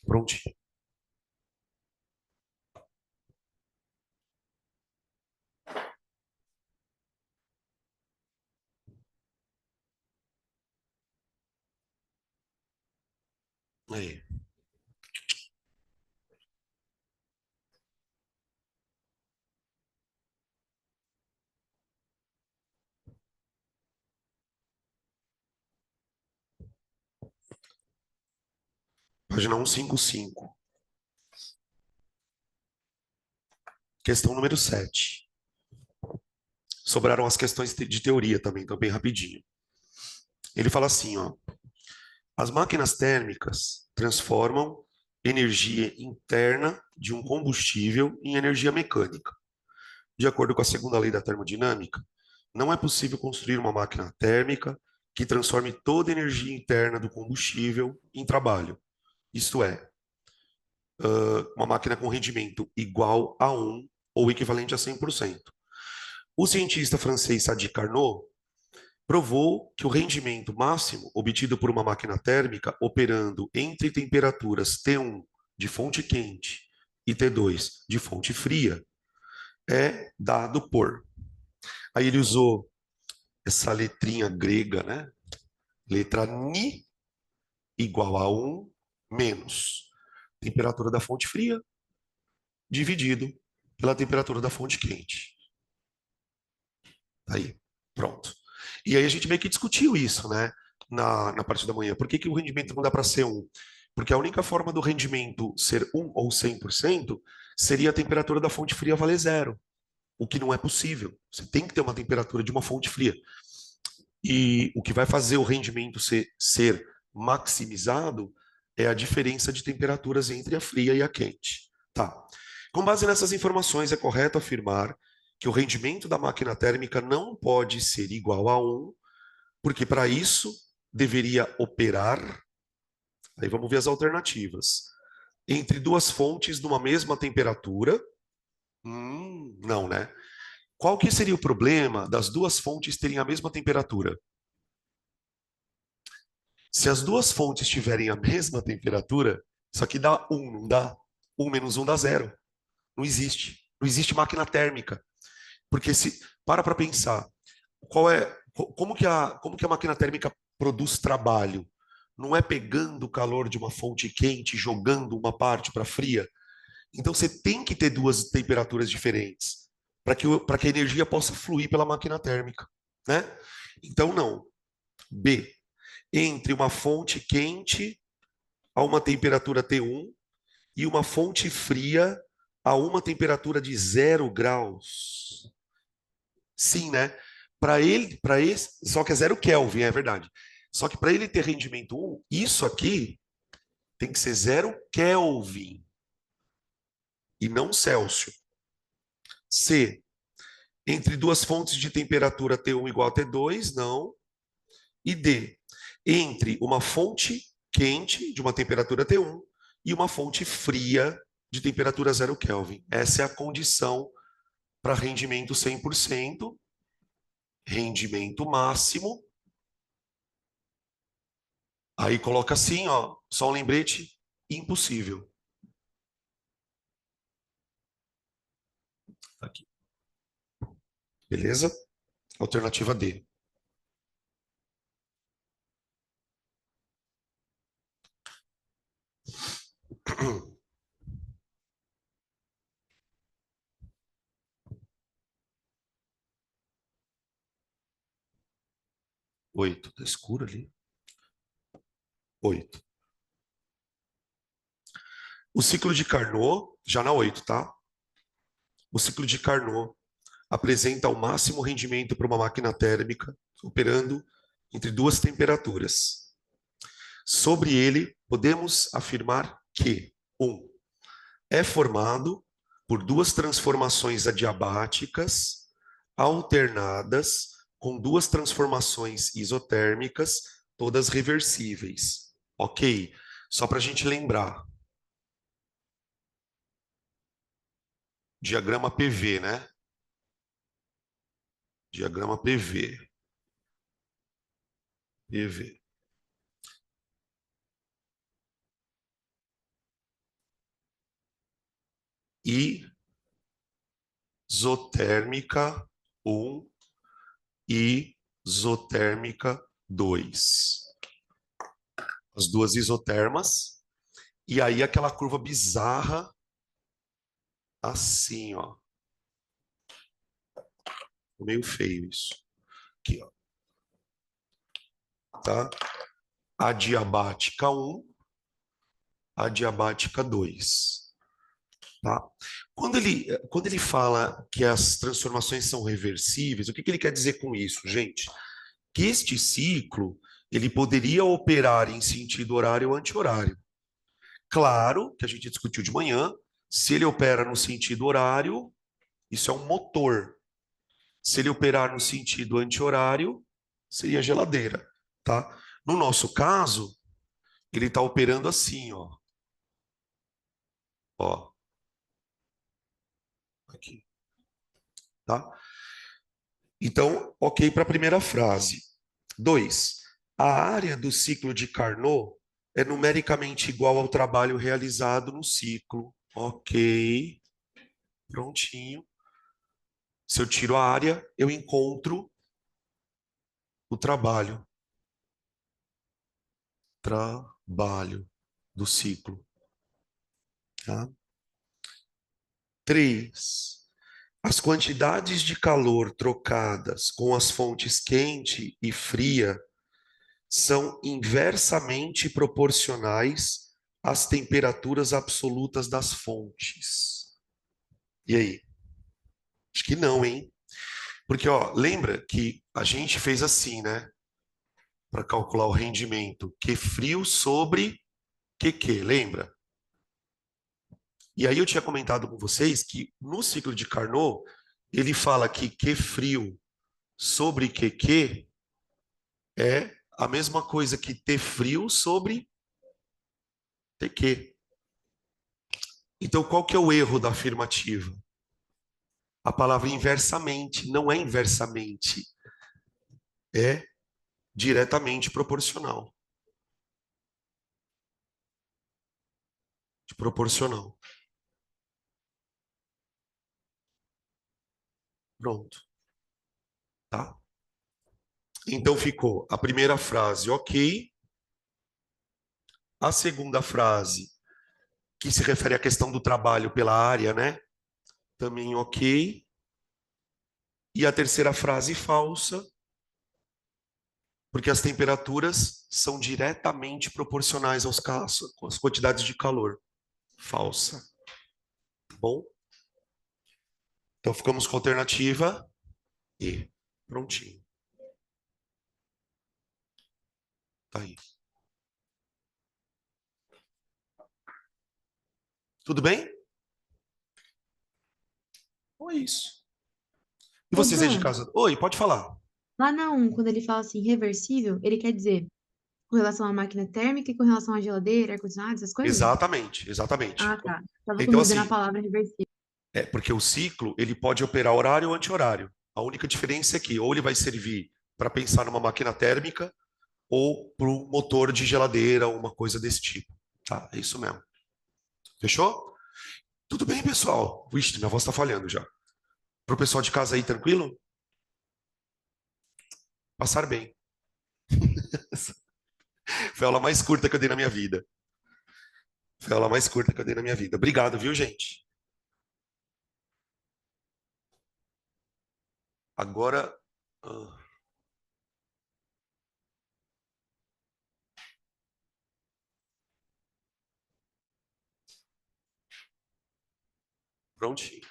Prontinho. Aí. Página 155. Questão número 7. Sobraram as questões de teoria também, então bem rapidinho. Ele fala assim, ó. As máquinas térmicas transformam energia interna de um combustível em energia mecânica. De acordo com a segunda lei da termodinâmica, não é possível construir uma máquina térmica que transforme toda a energia interna do combustível em trabalho. Isto é, uma máquina com rendimento igual a 1 ou equivalente a 100%. O cientista francês Sadi Carnot provou que o rendimento máximo obtido por uma máquina térmica operando entre temperaturas T1 de fonte quente e T2 de fonte fria é dado por. Aí ele usou essa letrinha grega, né? Letra Ni igual a 1 menos temperatura da fonte fria dividido pela temperatura da fonte quente. Aí, pronto. E aí a gente meio que discutiu isso, né? Na parte da manhã. Por que o rendimento não dá para ser 1? Porque a única forma do rendimento ser 1 ou 100% seria a temperatura da fonte fria valer zero, o que não é possível. Você tem que ter uma temperatura de uma fonte fria. E o que vai fazer o rendimento ser maximizado é a diferença de temperaturas entre a fria e a quente. Tá. Com base nessas informações, é correto afirmar que o rendimento da máquina térmica não pode ser igual a 1, porque para isso deveria operar. Aí vamos ver as alternativas. Entre duas fontes numa mesma temperatura. Não, né? Qual que seria o problema das duas fontes terem a mesma temperatura? Se as duas fontes tiverem a mesma temperatura, isso aqui dá 1, não dá? 1 menos 1 dá zero. Não existe. Não existe máquina térmica. Porque se para pensar, como que a máquina térmica produz trabalho? Não é pegando o calor de uma fonte quente e jogando uma parte para fria. Então você tem que ter duas temperaturas diferentes para que a energia possa fluir pela máquina térmica, né? Então não. B, entre uma fonte quente a uma temperatura T1 e uma fonte fria a uma temperatura de 0 graus. Sim, né? Para esse, só que é 0 Kelvin, é verdade. Só que para ele ter rendimento 1, isso aqui tem que ser 0 Kelvin e não Celsius. C, entre duas fontes de temperatura T1 igual a T2, não. E D, entre uma fonte quente de uma temperatura T1 e uma fonte fria de temperatura 0 Kelvin. Essa é a condição para rendimento 100%, rendimento máximo. Aí coloca assim, ó, só um lembrete, impossível. Aqui. Beleza? Alternativa D. 8. Tá escuro ali. 8. O ciclo de Carnot, já na 8, tá? O ciclo de Carnot apresenta o máximo rendimento para uma máquina térmica operando entre duas temperaturas. Sobre ele, podemos afirmar que 1. É formado por duas transformações adiabáticas alternadas com duas transformações isotérmicas, todas reversíveis. Ok? Só para a gente lembrar. Diagrama PV, né? Diagrama PV. PV. isotérmica 1, isotérmica 2. As duas isotermas. E aí aquela curva bizarra assim, ó. Meio feio isso. Aqui, ó. Tá? Adiabática 1, adiabática 2. Tá? Quando ele fala que as transformações são reversíveis, o que ele quer dizer com isso, gente? Que este ciclo ele poderia operar em sentido horário ou anti-horário. Claro que a gente discutiu de manhã, se ele opera no sentido horário, isso é um motor. Se ele operar no sentido anti-horário, seria geladeira, tá? No nosso caso, ele está operando assim, ó. Ó, aqui, tá? Então, ok para a primeira frase. 2. A área do ciclo de Carnot é numericamente igual ao trabalho realizado no ciclo. Ok, prontinho. Se eu tiro a área, eu encontro o trabalho. Trabalho do ciclo. Tá? 3. As quantidades de calor trocadas com as fontes quente e fria são inversamente proporcionais às temperaturas absolutas das fontes. E aí? Acho que não, hein? Porque, ó, lembra que a gente fez assim, né? Para calcular o rendimento. Q frio sobre QQ, lembra? E aí eu tinha comentado com vocês que no ciclo de Carnot, ele fala que Q frio sobre QQ é a mesma coisa que T frio sobre TQ. Então, qual que é o erro da afirmativa? A palavra inversamente não é inversamente, é diretamente proporcional. Proporcional. Pronto. Tá? Então ficou a primeira frase, ok. A segunda frase, que se refere à questão do trabalho pela área, né? Também ok. E a terceira frase, falsa, porque as temperaturas são diretamente proporcionais às quantidades de calor. Falsa. Tá bom? Então ficamos com a alternativa E. Prontinho. Tá aí. Tudo bem? Então é isso. E Ô, vocês aí de Dan, casa? Oi, pode falar. lá na um, quando ele fala assim, reversível, ele quer dizer com relação à máquina térmica e com relação à geladeira, ar-condicionado, essas coisas? Exatamente, exatamente. Ah, tá. Tava com Então, dúvida na assim, palavra reversível. porque o ciclo ele pode operar horário ou anti-horário. A única diferença é que ou ele vai servir para pensar numa máquina térmica ou para um motor de geladeira, uma coisa desse tipo. Tá? É isso mesmo. Fechou? Tudo bem, pessoal? Vixe, minha voz está falhando já. Para o pessoal de casa aí, tranquilo? Passar bem. Foi a aula mais curta que eu dei na minha vida. Foi a aula mais curta que eu dei na minha vida. Obrigado, viu, gente? Agora. Prontinho.